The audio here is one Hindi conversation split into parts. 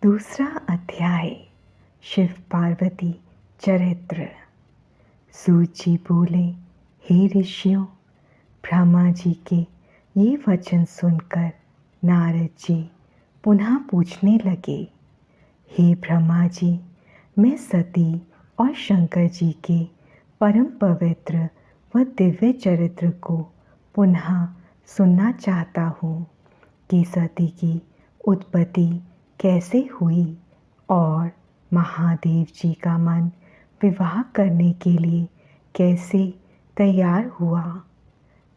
दूसरा अध्याय। शिव पार्वती चरित्र। सूत जी बोले, हे ऋषियों, ब्रह्मा जी के ये वचन सुनकर नारद जी पुनः पूछने लगे, हे ब्रह्मा जी, मैं सती और शंकर जी के परम पवित्र व दिव्य चरित्र को पुनः सुनना चाहता हूँ कि सती की उत्पत्ति कैसे हुई और महादेव जी का मन विवाह करने के लिए कैसे तैयार हुआ।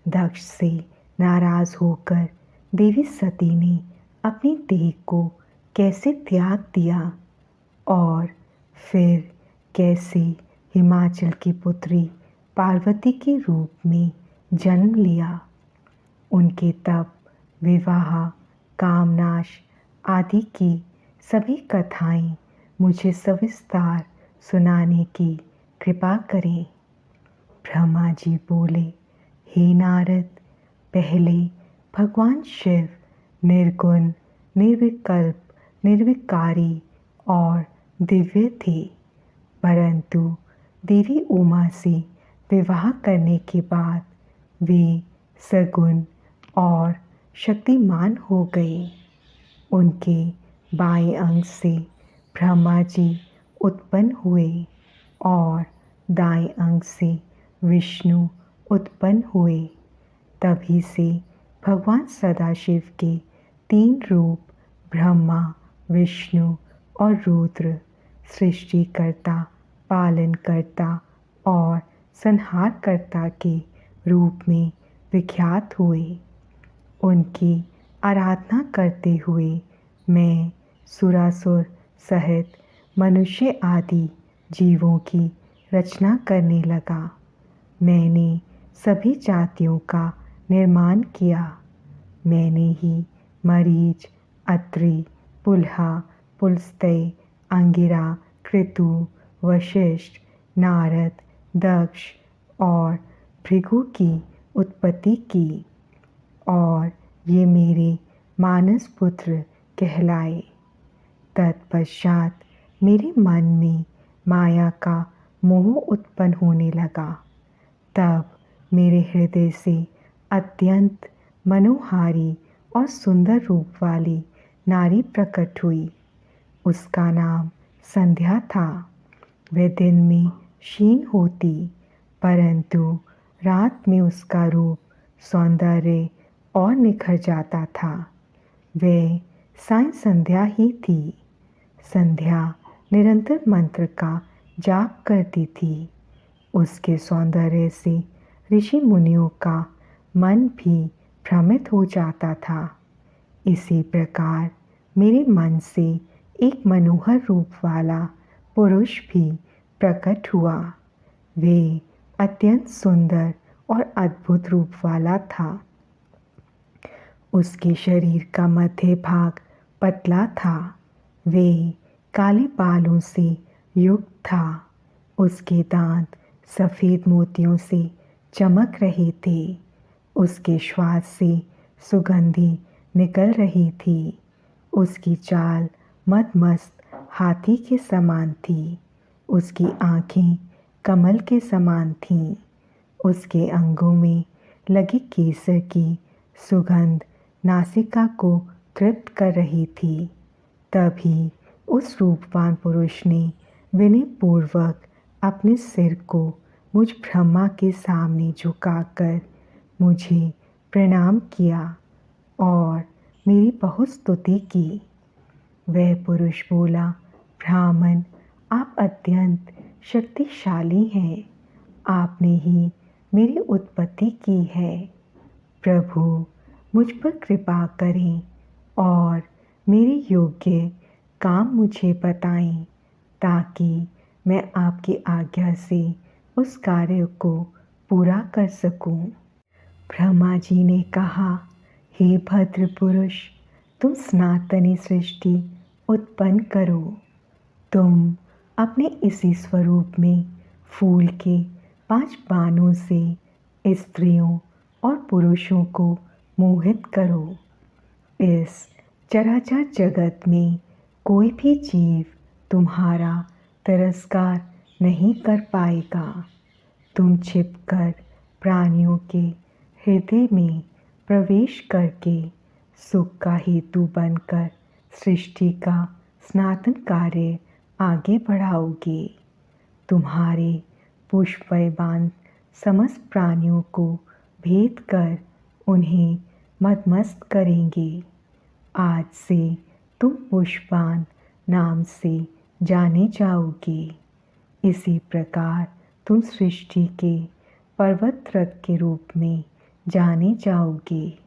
दक्ष से नाराज होकर देवी सती ने अपनी देह को कैसे त्याग दिया और फिर कैसे हिमाचल की पुत्री पार्वती के रूप में जन्म लिया। उनके तप, विवाह, कामनाश आदि की सभी कथाएं मुझे सविस्तार सुनाने की कृपा करें। ब्रह्मा जी बोले, हे नारद, पहले भगवान शिव निर्गुण, निर्विकल्प, निर्विकारी और दिव्य थे, परंतु देवी उमा से विवाह करने के बाद वे सगुण और शक्तिमान हो गए। उनके बाएं अंग से ब्रह्मा जी उत्पन्न हुए और दाएं अंग से विष्णु उत्पन्न हुए। तभी से भगवान सदाशिव के 3 रूप ब्रह्मा, विष्णु और रुद्र सृष्टिकर्ता, पालनकर्ता और संहारकर्ता के रूप में विख्यात हुए। उनकी आराधना करते हुए मैं सुरासुर सहित मनुष्य आदि जीवों की रचना करने लगा। मैंने सभी जातियों का निर्माण किया। मैंने ही मरीच, अत्रि, पुलहा, पुलस्त्य, अंगिरा, कृतु, वशिष्ठ, नारद, दक्ष और भृगु की उत्पत्ति की और ये मेरे मानस पुत्र कहलाए। तत्पश्चात मेरे मन में माया का मोह उत्पन्न होने लगा। तब मेरे हृदय से अत्यंत मनोहारी और सुंदर रूप वाली नारी प्रकट हुई। उसका नाम संध्या था। वह दिन में क्षीण होती, परंतु रात में उसका रूप, सौंदर्य और निखर जाता था। वह सायं संध्या ही थी। संध्या निरंतर मंत्र का जाप करती थी। उसके सौंदर्य से ऋषि मुनियों का मन भी भ्रमित हो जाता था। इसी प्रकार मेरे मन से एक मनोहर रूप वाला पुरुष भी प्रकट हुआ। वे अत्यंत सुंदर और अद्भुत रूप वाला था। उसके शरीर का मध्य भाग पतला था। वे काले बालों से युक्त था। उसके दांत सफ़ेद मोतियों से चमक रहे थे। उसके श्वास से सुगंधि निकल रही थी। उसकी चाल मदमस्त हाथी के समान थी। उसकी आँखें कमल के समान थीं। उसके अंगों में लगे केसर की सुगंध नासिका को तृप्त कर रही थी। तभी उस रूपवान पुरुष ने विनयपूर्वक अपने सिर को मुझ ब्रह्मा के सामने झुकाकर मुझे प्रणाम किया और मेरी बहुत स्तुति की। वह पुरुष बोला, ब्राह्मण, आप अत्यंत शक्तिशाली हैं। आपने ही मेरी उत्पत्ति की है। प्रभु, मुझ पर कृपा करें और मेरे योग्य काम मुझे बताएं, ताकि मैं आपकी आज्ञा से उस कार्य को पूरा कर सकूं। ब्रह्मा जी ने कहा, हे भद्र पुरुष, तुम सनातनी सृष्टि उत्पन्न करो। तुम अपने इसी स्वरूप में फूल के 5 बाणों से स्त्रियों और पुरुषों को मोहित करो। इस चराचर जगत में कोई भी जीव तुम्हारा तिरस्कार नहीं कर पाएगा। तुम छिपकर प्राणियों के हृदय में प्रवेश करके सुख का हेतु बनकर सृष्टि का सनातन कार्य आगे बढ़ाओगे। तुम्हारे पुष्पयमान समस्त प्राणियों को भेद कर उन्हें मदमस्त करेंगे। आज से तुम पुष्पान नाम से जाने जाओगे। इसी प्रकार तुम सृष्टि के पर्वत रथ के रूप में जाने जाओगे।